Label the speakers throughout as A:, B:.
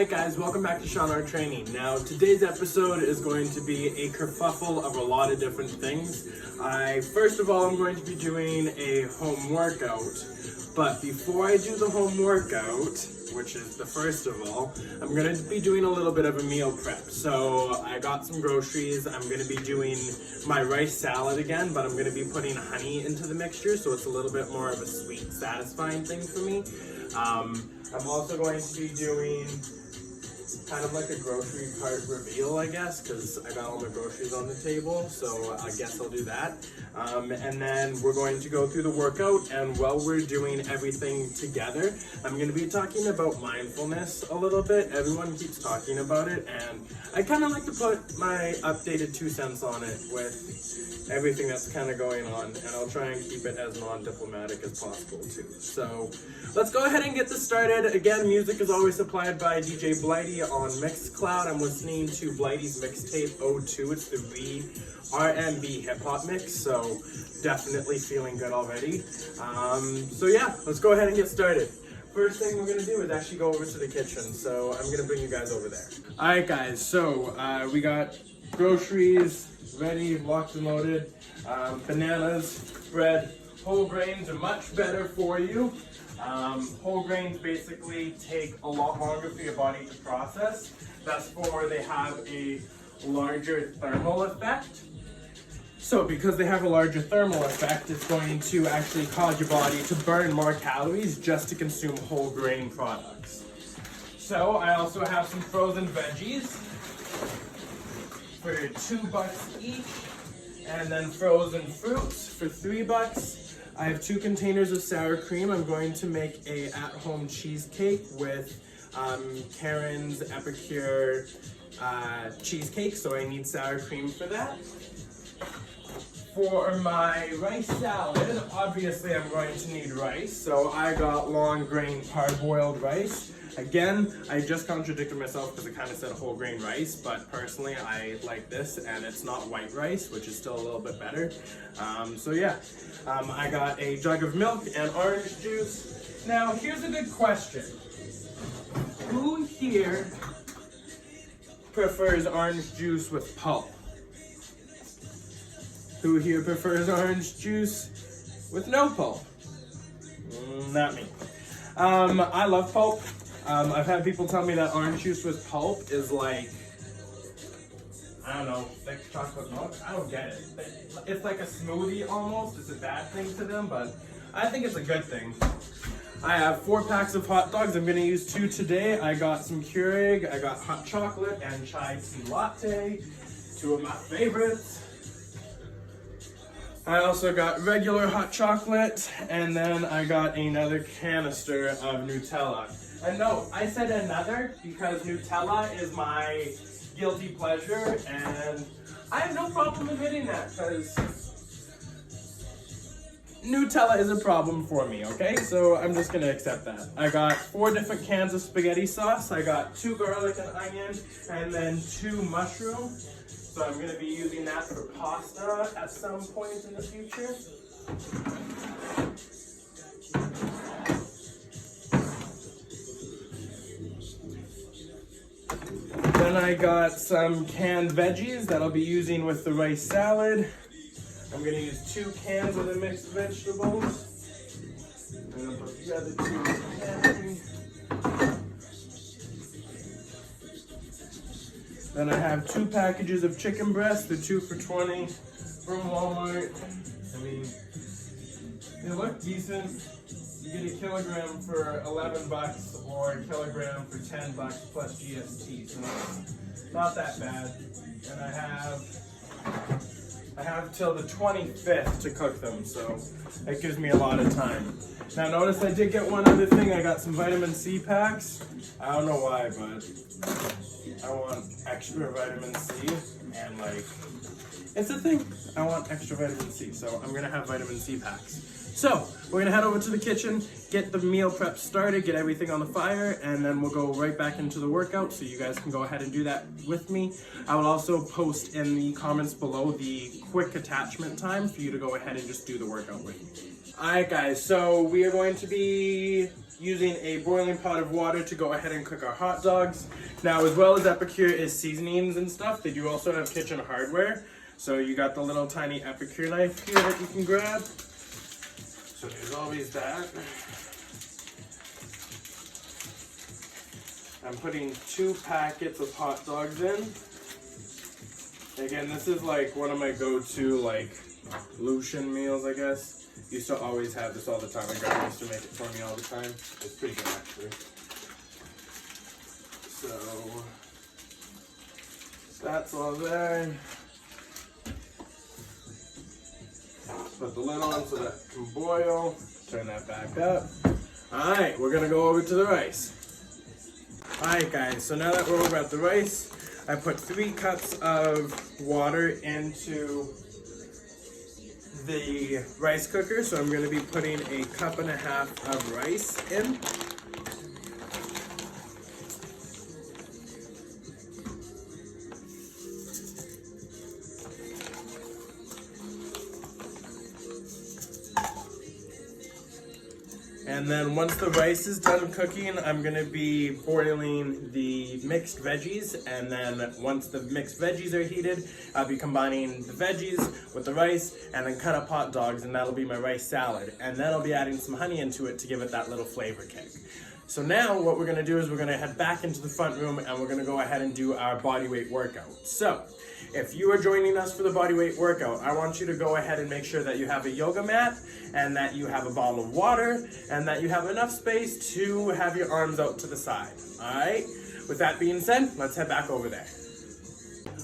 A: Alright guys, welcome back to Sean Art Training. Now today's episode is going to be a kerfuffle of a lot of different things. First of all, I'm going to be doing a home workout, but before I do the home workout, which is the first of all, I'm going to be doing a little bit of a meal prep. So I got some groceries. I'm going to be doing my rice salad again, but I'm going to be putting honey into the mixture, so it's a little bit more of a sweet, satisfying thing for me. I'm also going to be doing kind of like a grocery cart reveal, I guess, because I got all the groceries on the table, so I guess I'll do that. And then we're going to go through the workout, and while we're doing everything together, I'm going to be talking about mindfulness a little bit. Everyone keeps talking about it, and I kind of like to put my updated 2 cents on it with everything that's kind of going on, and I'll try and keep it as non-diplomatic as possible too. So let's go ahead and get this started. Again, music is always supplied by DJ Blighty on Mixcloud. I'm listening to Blighty's mixtape 02. It's the R&B hip-hop mix, so definitely feeling good already. So yeah, let's go ahead and get started. First thing we're gonna do is actually go over to the kitchen, so I'm gonna bring you guys over there. Alright guys, so we got groceries ready, locked and loaded. Bananas, bread, whole grains are much better for you. Whole grains basically take a lot longer for your body to process. That's for they have a larger thermal effect. So because they have a larger thermal effect, it's going to actually cause your body to burn more calories just to consume whole grain products. So I also have some frozen veggies for $2 each, and then frozen fruits for $3. I have 2 containers of sour cream. I'm going to make a at-home cheesecake with Karen's Epicure cheesecake, so I need sour cream for that. For my rice salad, obviously I'm going to need rice, so I got long grain parboiled rice. Again, I just contradicted myself because I kind of said whole grain rice, but personally I like this, and it's not white rice, which is still a little bit better. So yeah, I got a jug of milk and orange juice. Now here's a good question. Who here prefers orange juice with pulp? Who here prefers orange juice with no pulp? Not me. I love pulp. I've had people tell me that orange juice with pulp is like, I don't know, thick chocolate milk. I don't get it. It's like a smoothie almost. It's a bad thing to them, but I think it's a good thing. I have 4 packs of hot dogs. I'm going to use 2 today. I got some Keurig, I got hot chocolate, and chai tea latte, 2 of my favorites. I also got regular hot chocolate, and then I got another canister of Nutella. And no, I said another because Nutella is my guilty pleasure, and I have no problem admitting that because Nutella is a problem for me, okay? So I'm just gonna accept that. I got 4 different cans of spaghetti sauce. I got 2 garlic and onion, and then 2 mushroom. So I'm gonna be using that for pasta at some point in the future. Then I got some canned veggies that I'll be using with the rice salad. I'm going to use 2 cans of the mixed vegetables. I'm going to put the other 2 in the pantry. Then I have 2 packages of chicken breast. They're 2 for $20 from Walmart. I mean, they look decent. You get a kilogram for $11 or a kilogram for $10 plus GST, so not that bad. And I have till the 25th to cook them, so that gives me a lot of time. Now notice I did get one other thing. I got some vitamin C packs. I don't know why, but I want extra vitamin C, and like, it's a thing. I want extra vitamin C, so I'm gonna have vitamin C packs. So, we're gonna head over to the kitchen, get the meal prep started, get everything on the fire, and then we'll go right back into the workout, so you guys can go ahead and do that with me. I will also post in the comments below the quick attachment time for you to go ahead and just do the workout with me. Alright guys, so we are going to be using a boiling pot of water to go ahead and cook our hot dogs. Now, as well as Epicure is seasonings and stuff, they do also have kitchen hardware. So you got the little tiny Epicure knife here that you can grab. So there's always that. I'm putting 2 packets of hot dogs in. Again, this is like one of my go-to like Lucian meals, I guess. Used to always have this all the time. My grandma used to make it for me all the time. It's pretty good actually. So that's all there. Put the lid on so that it can boil. Turn that back up. Alright, we're gonna go over to the rice. Alright guys, so now that we're over at the rice, I put 3 cups of water into the rice cooker. So I'm gonna be putting a 1.5 cups of rice in. And then once the rice is done cooking, I'm gonna be boiling the mixed veggies. And then once the mixed veggies are heated, I'll be combining the veggies with the rice and then cut up hot dogs, and that'll be my rice salad. And then I'll be adding some honey into it to give it that little flavor kick. So now what we're gonna do is we're gonna head back into the front room and we're gonna go ahead and do our body weight workout. So if you are joining us for the body weight workout, I want you to go ahead and make sure that you have a yoga mat and that you have a bottle of water and that you have enough space to have your arms out to the side. All right, with that being said, let's head back over there.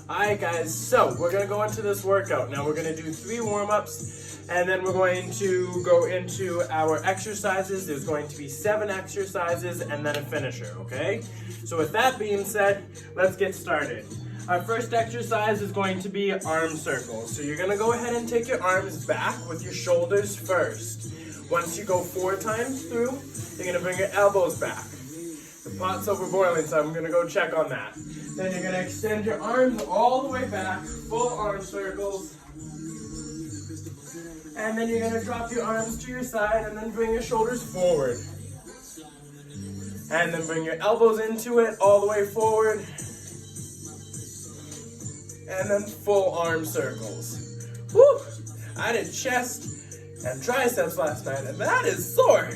A: All right guys, so we're gonna go into this workout. Now we're gonna do 3 warm-ups and then we're going to go into our exercises. There's going to be 7 exercises and then a finisher, okay? So with that being said, let's get started. Our first exercise is going to be arm circles. So you're gonna go ahead and take your arms back with your shoulders first. Once you go 4 times through, you're gonna bring your elbows back. The pot's over boiling, so I'm gonna go check on that. Then you're gonna extend your arms all the way back, full arm circles. And then you're gonna drop your arms to your side and then bring your shoulders forward. And then bring your elbows into it all the way forward. And then full arm circles. Woo! I did chest and triceps last night, and that is sore.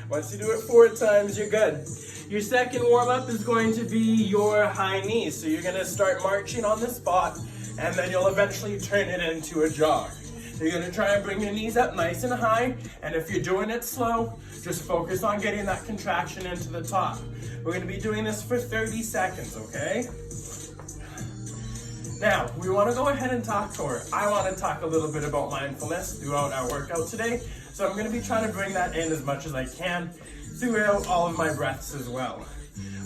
A: Once you do it 4 times, you're good. Your second warm-up is going to be your high knees. So you're gonna start marching on the spot, and then you'll eventually turn it into a jog. So you're gonna try and bring your knees up nice and high, and if you're doing it slow, just focus on getting that contraction into the top. We're gonna be doing this for 30 seconds, okay? Now, we want to go ahead and talk, or I want to talk a little bit about mindfulness throughout our workout today. So I'm going to be trying to bring that in as much as I can throughout all of my breaths as well.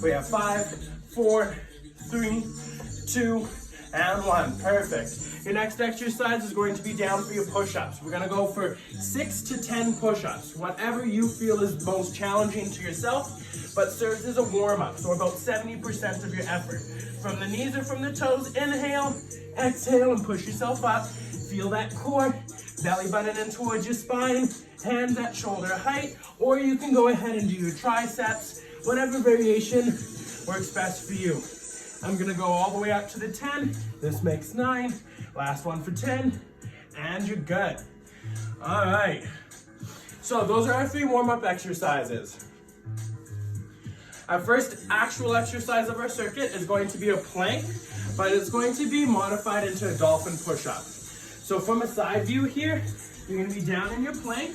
A: We have 5, 4, 3, 2, and 1. Perfect. Your next exercise is going to be down for your push-ups. We're going to go for 6 to 10 push-ups, whatever you feel is most challenging to yourself, but serves as a warm-up, so about 70% of your effort. From the knees or from the toes, inhale, exhale, and push yourself up. Feel that core, belly button in towards your spine, hands at shoulder height, or you can go ahead and do your triceps, whatever variation works best for you. I'm gonna go all the way up to the 10. This makes 9. Last one for 10, and you're good. All right. So those are our 3 warm-up exercises. Our first actual exercise of our circuit is going to be a plank, but it's going to be modified into a dolphin push-up. So from a side view here, you're gonna be down in your plank,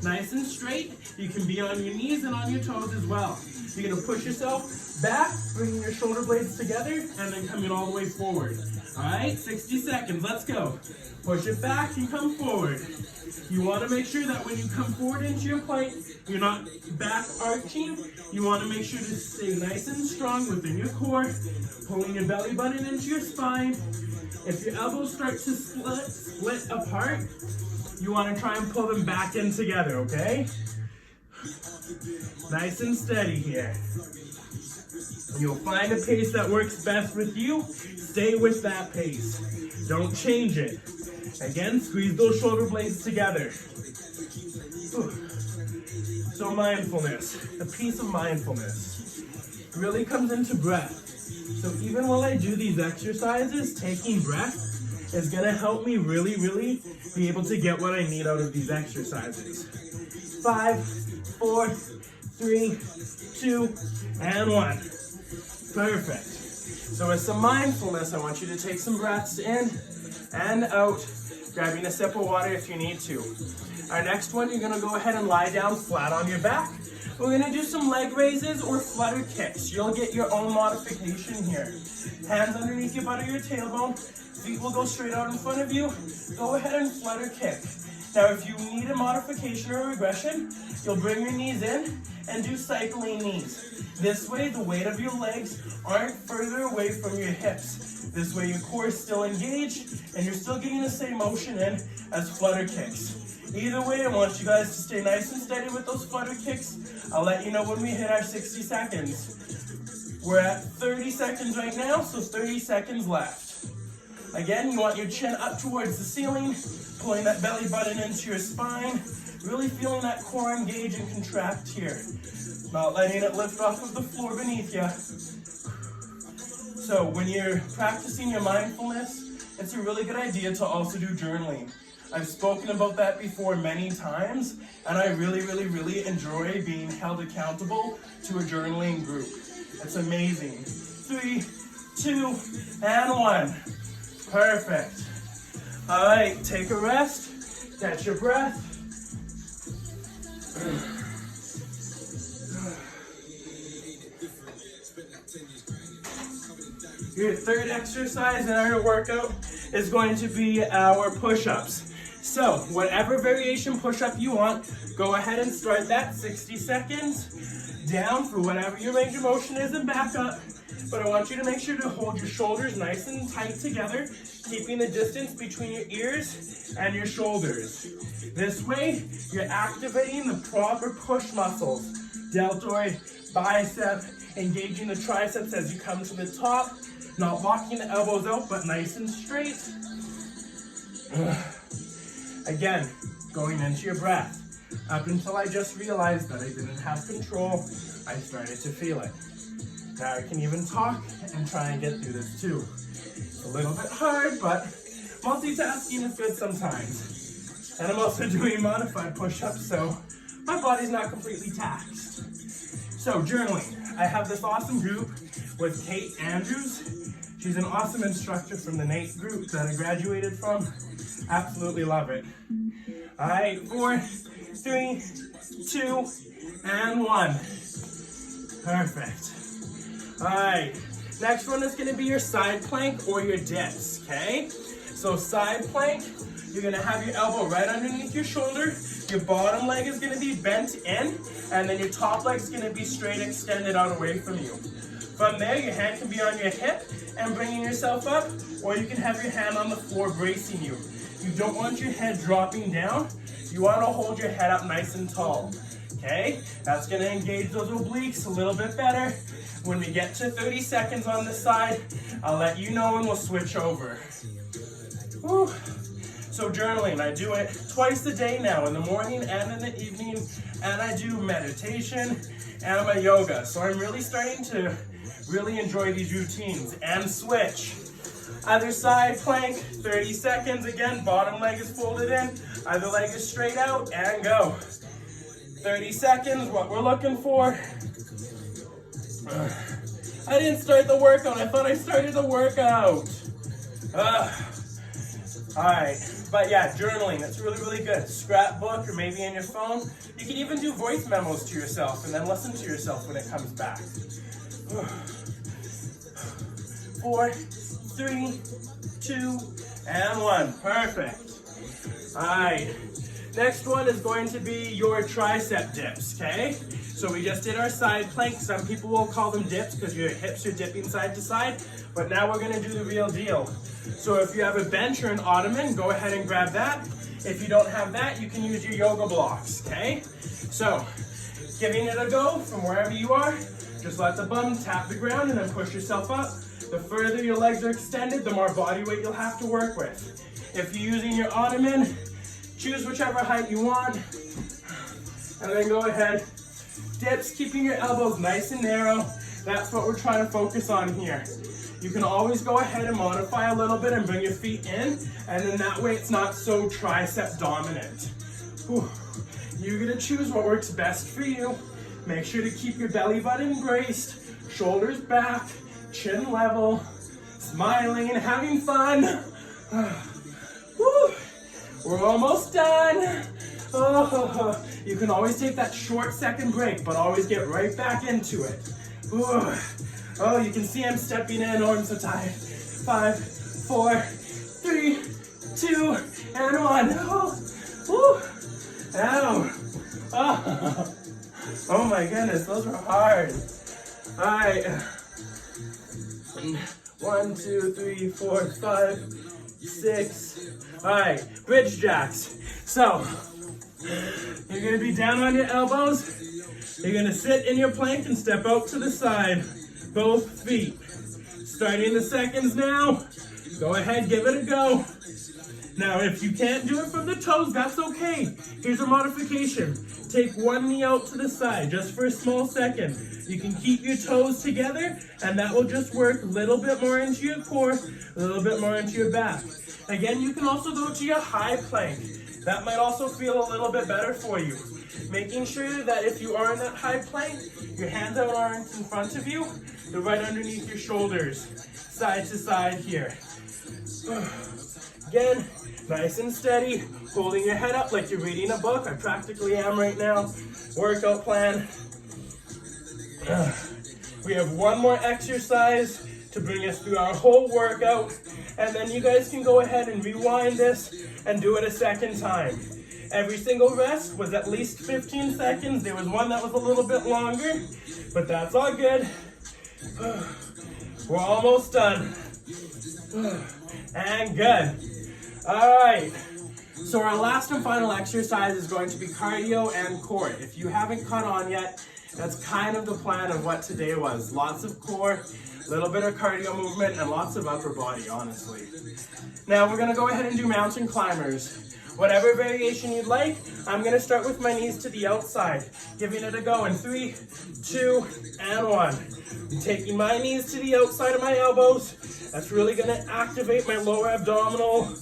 A: nice and straight. You can be on your knees and on your toes as well. You're gonna push yourself back, bringing your shoulder blades together, and then coming all the way forward. All right, 60 seconds, let's go. Push it back and come forward. You want to make sure that when you come forward into your plank, you're not back arching. You want to make sure to stay nice and strong within your core, pulling your belly button into your spine. If your elbows start to split apart, you want to try and pull them back in together, okay? Nice and steady here. You'll find a pace that works best with you. Stay with that pace. Don't change it. Again, squeeze those shoulder blades together. So mindfulness, the piece of mindfulness, really comes into breath. So even while I do these exercises, taking breath is gonna help me really, really be able to get what I need out of these exercises. 5, 4, 3, 2, and 1. Perfect. So with some mindfulness, I want you to take some breaths in and out, grabbing a sip of water if you need to. Our next one, you're gonna go ahead and lie down flat on your back. We're gonna do some leg raises or flutter kicks. You'll get your own modification here. Hands underneath your butt or your tailbone. Feet will go straight out in front of you. Go ahead and flutter kick. Now, if you need a modification or regression, you'll bring your knees in and do cycling knees. This way, the weight of your legs aren't further away from your hips. This way, your core is still engaged and you're still getting the same motion in as flutter kicks. Either way, I want you guys to stay nice and steady with those flutter kicks. I'll let you know when we hit our 60 seconds. We're at 30 seconds right now, so 30 seconds left. Again, you want your chin up towards the ceiling, pulling that belly button into your spine, really feeling that core engage and contract here. Not letting it lift off of the floor beneath you. So when you're practicing your mindfulness, it's a really good idea to also do journaling. I've spoken about that before many times, and I really, really, really enjoy being held accountable to a journaling group. It's amazing. 3, 2, and 1. Perfect. All right, take a rest, catch your breath. Your third exercise in our workout is going to be our push-ups. So, whatever variation push-up you want, go ahead and start that 60 seconds down for whatever your range of motion is and back up. But I want you to make sure to hold your shoulders nice and tight together, keeping the distance between your ears and your shoulders. This way, you're activating the proper push muscles. Deltoid, bicep, engaging the triceps as you come to the top, not locking the elbows out, but nice and straight. Again, going into your breath. Up until I just realized that I didn't have control, I started to feel it. Now I can even talk and try and get through this too. It's a little bit hard, but multitasking is good sometimes. And I'm also doing modified push-ups, so my body's not completely taxed. So journaling. I have this awesome group with Kate Andrews. She's an awesome instructor from the NATE group that I graduated from. Absolutely love it. All right, 4, 3, 2, and 1. Perfect. All right, next one is gonna be your side plank or your dips, okay? So side plank, you're gonna have your elbow right underneath your shoulder, your bottom leg is gonna be bent in, and then your top leg's gonna be straight extended out away from you. From there, your hand can be on your hip and bringing yourself up, or you can have your hand on the floor bracing you. You don't want your head dropping down. You want to hold your head up nice and tall, okay? That's going to engage those obliques a little bit better. When we get to 30 seconds on this side, I'll let you know and we'll switch over. Whew. So journaling, I do it twice a day now, in the morning and in the evening, and I do meditation and my yoga. So I'm really starting to really enjoy these routines. And switch. Other side plank, 30 seconds. Again, bottom leg is folded in, other leg is straight out, and go. 30 seconds, what we're looking for. I didn't start the workout, I thought I started the workout. All right, but yeah, journaling, that's really, really good. Scrapbook or maybe in your phone. You can even do voice memos to yourself and then listen to yourself when it comes back. 4, 3, 2, and 1. Perfect. All right. Next one is going to be your tricep dips, okay? So we just did our side plank. Some people will call them dips because your hips are dipping side to side, but now we're gonna do the real deal. So if you have a bench or an ottoman, go ahead and grab that. If you don't have that, you can use your yoga blocks, okay? So, giving it a go from wherever you are, just let the bum tap the ground and then push yourself up. The further your legs are extended, the more body weight you'll have to work with. If you're using your ottoman, choose whichever height you want, and then go ahead. Dips, keeping your elbows nice and narrow. That's what we're trying to focus on here. You can always go ahead and modify a little bit and bring your feet in, and then that way it's not so tricep dominant. Whew. You're gonna choose what works best for you. Make sure to keep your belly button braced, shoulders back, chin level, smiling and having fun. Woo. We're almost done. Oh, you can always take that short second break, but always get right back into it. Ooh. Oh, you can see I'm stepping in. Oh, I'm so tired. 5, 4, 3, 2, and 1. Oh, woo. Ow. Oh. Oh my goodness, those were hard. All right. 1, 2, 3, 4, 5, 6. All right, bridge jacks. So, you're gonna be down on your elbows. You're gonna sit in your plank and step out to the side, both feet. Starting the seconds now. Go ahead, give it a go. Now, if you can't do it from the toes, that's okay. Here's a modification. Take one knee out to the side, just for a small second. You can keep your toes together, and that will just work a little bit more into your core, a little bit more into your back. Again, you can also go to your high plank. That might also feel a little bit better for you. Making sure that if you are in that high plank, your hands aren't in front of you, they're right underneath your shoulders, side to side here. Again, nice and steady, holding your head up like you're reading a book. I practically am right now. Workout plan. We have one more exercise to bring us through our whole workout, and then you guys can go ahead and rewind this and do it a second time. Every single rest was at least 15 seconds. There was one that was a little bit longer, but that's all good. We're almost done. And good. All right. So our last and final exercise is going to be cardio and core. If you haven't caught on yet, that's kind of the plan of what today was. Lots of core, a little bit of cardio movement, and lots of upper body, honestly. Now we're gonna go ahead and do mountain climbers. Whatever variation you'd like, I'm gonna start with my knees to the outside, giving it a go in 3, 2, and 1. I'm taking my knees to the outside of my elbows. That's really gonna activate my lower abdominal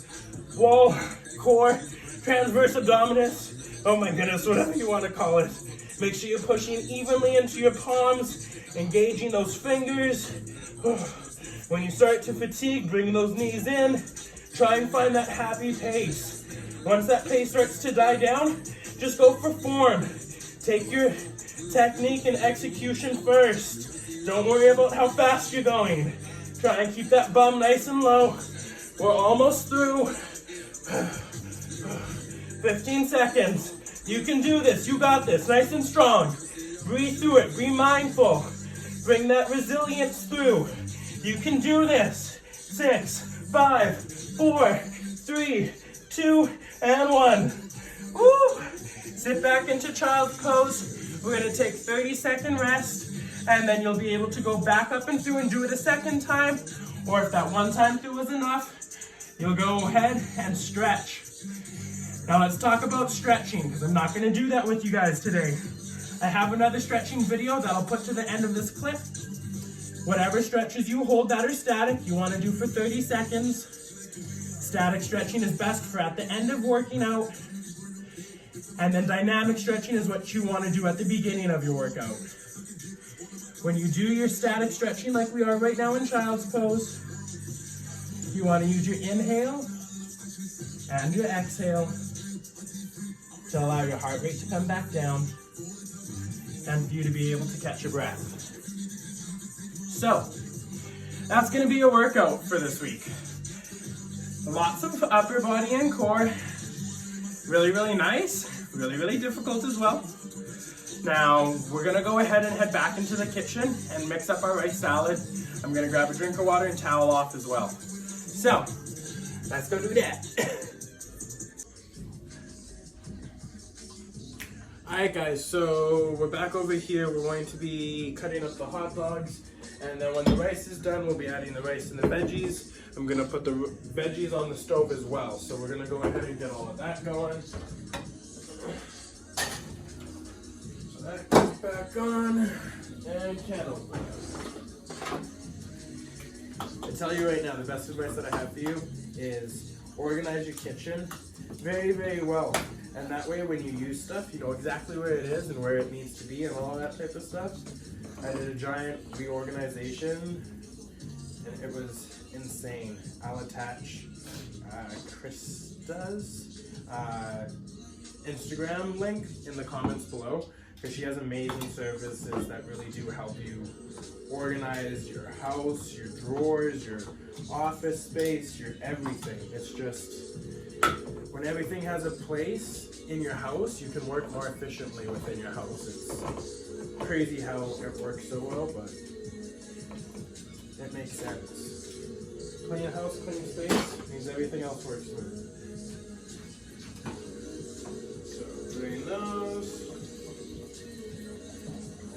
A: wall, core, transverse abdominis. Oh my goodness, whatever you wanna call it. Make sure you're pushing evenly into your palms, engaging those fingers. When you start to fatigue, bring those knees in. Try and find that happy pace. Once that pace starts to die down, just go for form. Take your technique and execution first. Don't worry about how fast you're going. Try and keep that bum nice and low. We're almost through. 15 seconds. You can do this. You got this. Nice and strong. Breathe through it. Be mindful. Bring that resilience through. You can do this. 6, 5, 4, 3, 2, and 1. Woo! Sit back into child's pose. We're going to take 30-second rest, and then you'll be able to go back up and through and do it a second time. Or if that one time through was enough, you'll go ahead and stretch. Now let's talk about stretching, because I'm not going to do that with you guys today. I have another stretching video that I'll put to the end of this clip. Whatever stretches you hold that are static, you want to do for 30 seconds. Static stretching is best for at the end of working out. And then dynamic stretching is what you want to do at the beginning of your workout. When you do your static stretching like we are right now in child's pose, you want to use your inhale and your exhale to allow your heart rate to come back down and for you to be able to catch your breath. So, that's going to be your workout for this week. Lots of upper body and core. Really, really nice. Really, really difficult as well. Now, we're gonna go ahead and head back into the kitchen and mix up our rice salad. I'm gonna grab a drink of water and towel off as well. So, let's go do that. Alright guys, so we're back over here. We're going to be cutting up the hot dogs. And then when the rice is done, we'll be adding the rice and the veggies. I'm gonna put the veggies on the stove as well. So we're gonna go ahead and get all of that going. So that goes back on, and candles. I tell you right now, the best advice that I have for you is organize your kitchen very, very well. And that way when you use stuff, you know exactly where it is and where it needs to be and all that type of stuff. I did a giant reorganization and it was insane. I'll attach Krista's Instagram link in the comments below because she has amazing services that really do help you organize your house, your drawers, your office space, your everything. It's just, when everything has a place in your house, you can work more efficiently within your house. It's crazy how it works so well, but it makes sense. Clean house, clean space means everything else works smooth. So drain those.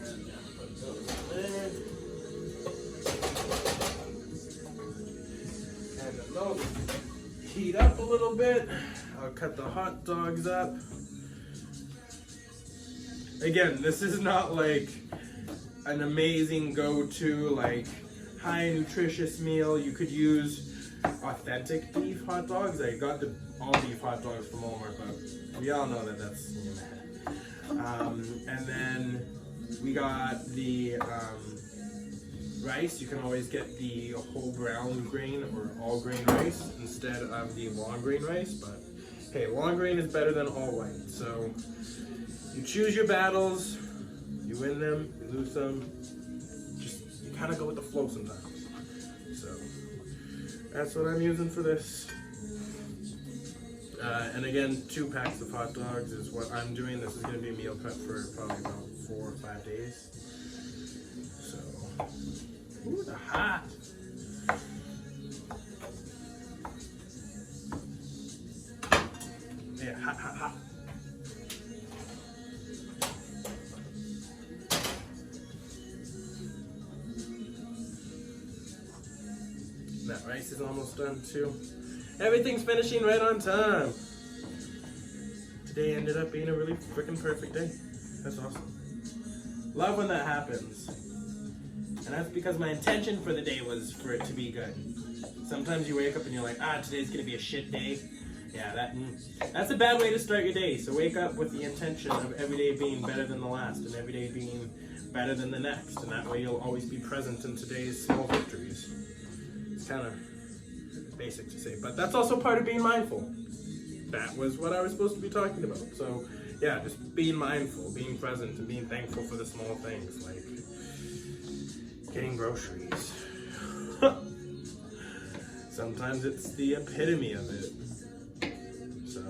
A: And then put those in there. And then those heat up a little bit. I'll cut the hot dogs up. Again, this is not like an amazing go-to, like high nutritious meal. You could use authentic beef hot dogs. I got the all beef hot dogs from Walmart, but we all know that that's and then we got the rice. You can always get the whole brown grain or all grain rice instead of the long grain rice, but hey, long grain is better than all white. So you choose your battles, you win them, you lose them. Just, you kind of go with the flow sometimes. So that's what I'm using for this. And again, 2 packs of hot dogs is what I'm doing. This is going to be a meal prep for probably about 4 or 5 days. So, ooh, the hot. Yeah, hot, hot, hot. That rice is almost done too. Everything's finishing right on time. Today ended up being a really freaking perfect day. That's awesome. Love when that happens. And that's because my intention for the day was for it to be good. Sometimes you wake up and you're like, today's gonna be a shit day. Yeah, that's a bad way to start your day. So wake up with the intention of every day being better than the last and every day being better than the next. And that way you'll always be present in today's small victories. It's kind of basic to say, but that's also part of being mindful. That was what I was supposed to be talking about. So yeah, just being mindful, being present, and being thankful for the small things like getting groceries. Sometimes it's the epitome of it. So,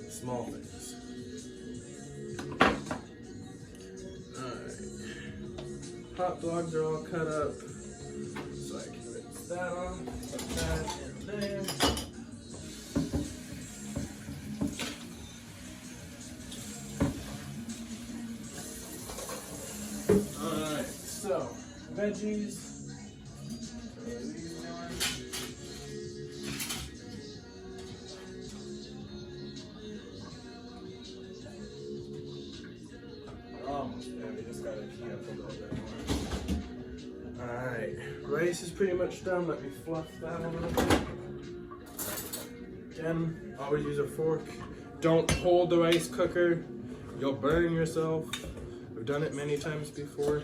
A: small things. Alright. Hot dogs are all cut up. So I can rinse that off. Put that in there. Alright, so veggies. Alright, rice is pretty much done. Let me fluff that a little bit. Again, always use a fork. Don't hold the rice cooker. You'll burn yourself. I've done it many times before.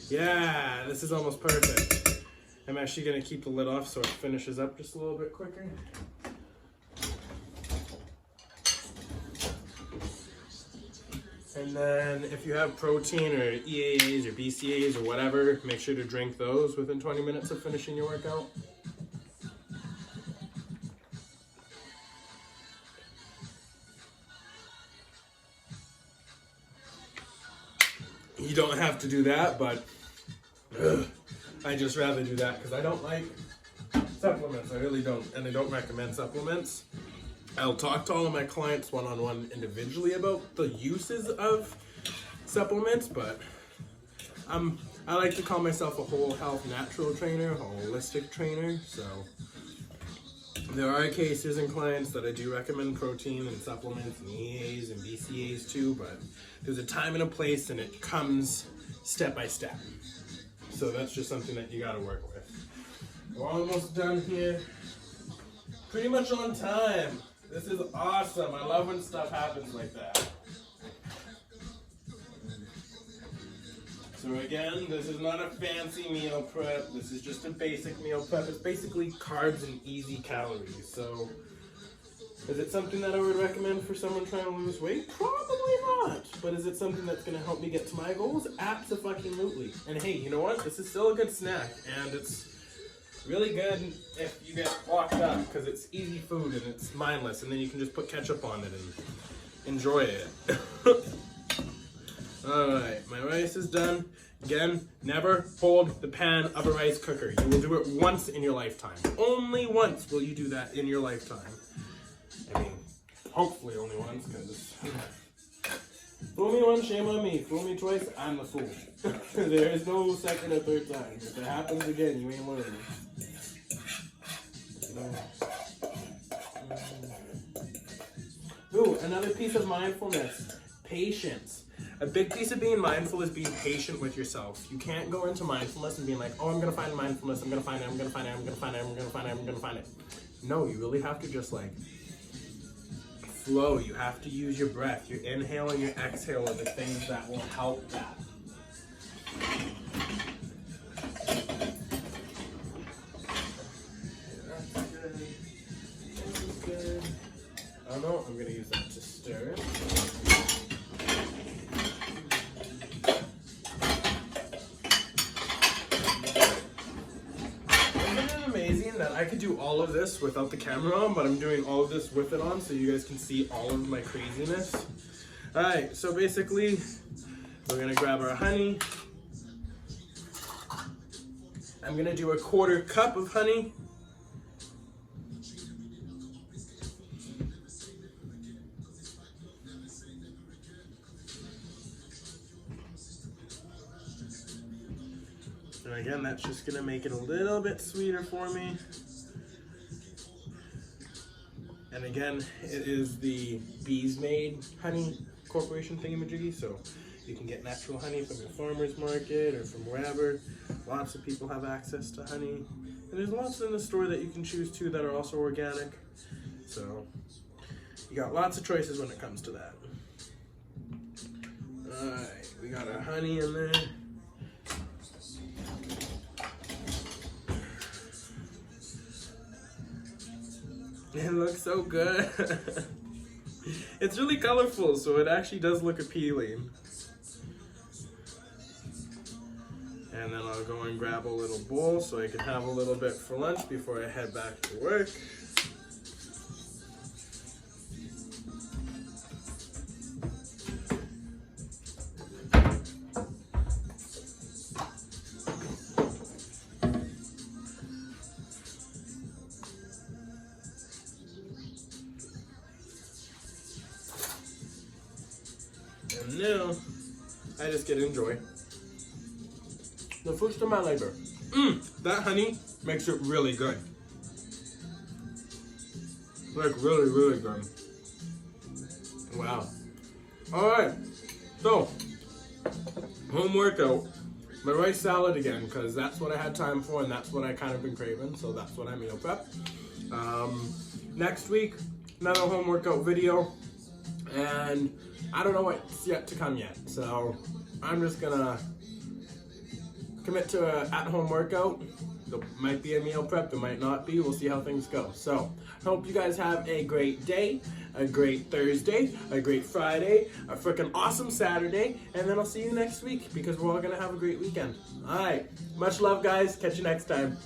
A: Yeah, this is almost perfect. I'm actually going to keep the lid off so it finishes up just a little bit quicker. And then if you have protein or EAAs or BCAAs or whatever, make sure to drink those within 20 minutes of finishing your workout. you don't have to do that, but I just rather do that because I don't like supplements. I really don't, and I don't recommend supplements. I'll talk to all of my clients one-on-one individually about the uses of supplements, but I like to call myself a whole health natural trainer, a holistic trainer. So there are cases and clients that I do recommend protein and supplements and EAs and BCAs too, but there's a time and a place, and it comes step by step. So that's just something that you got to work with. We're almost done here. Pretty much on time. This is awesome. I love when stuff happens like that. So again, this is not a fancy meal prep. This is just a basic meal prep. It's basically carbs and easy calories. So is it something that I would recommend for someone trying to lose weight? Probably not. But is it something that's going to help me get to my goals? Absolutely. And hey, you know what? This is still a good snack, and it's really good if you get locked up because it's easy food and it's mindless, and then you can just put ketchup on it and enjoy it. Alright, my rice is done. Again, never hold the pan of a rice cooker. You will do it once in your lifetime. Only once will you do that in your lifetime. I mean, hopefully only once, because fool me once, shame on me. Fool me twice, I'm the fool. There is no second or third time. If it happens again, you ain't learning. Ooh, another piece of mindfulness. Patience. A big piece of being mindful is being patient with yourself. You can't go into mindfulness and being like, oh, I'm going to find mindfulness, I'm going to find it, I'm going to find it, I'm going to find it, I'm going to find it, I'm going to find it. No, you really have to just like flow. You have to use your breath. Your inhale and your exhale are the things that will help that. That's good. This is good. Oh no, I'm going to use that to stir it. That I could do all of this without the camera on, but I'm doing all of this with it on so you guys can see all of my craziness. Alright, so basically we're gonna grab our honey. I'm gonna do a 1/4 cup of honey. And again, that's just gonna make it a little bit sweeter for me. And again, it is the Bees Made Honey Corporation thingamajiggy, so you can get natural honey from your farmer's market or from wherever. Lots of people have access to honey. And there's lots in the store that you can choose too that are also organic. So you got lots of choices when it comes to that. Alright, we got our honey in there. It looks so good. It's really colorful, so it actually does look appealing. And then I'll go and grab a little bowl so I can have a little bit for lunch before I head back to work. And now, I just get to enjoy the fruits of my labor. That honey makes it really good. Like really, really good. Wow. Alright, so, home workout. My rice salad again, because that's what I had time for and that's what I kind of been craving, so that's what I meal prep. Next week, another home workout video, and I don't know what's yet to come yet, so I'm just gonna commit to an at-home workout. There might be a meal prep, there might not be, we'll see how things go. So, hope you guys have a great day, a great Thursday, a great Friday, a freaking awesome Saturday, and then I'll see you next week because we're all gonna have a great weekend. Alright, much love guys, catch you next time.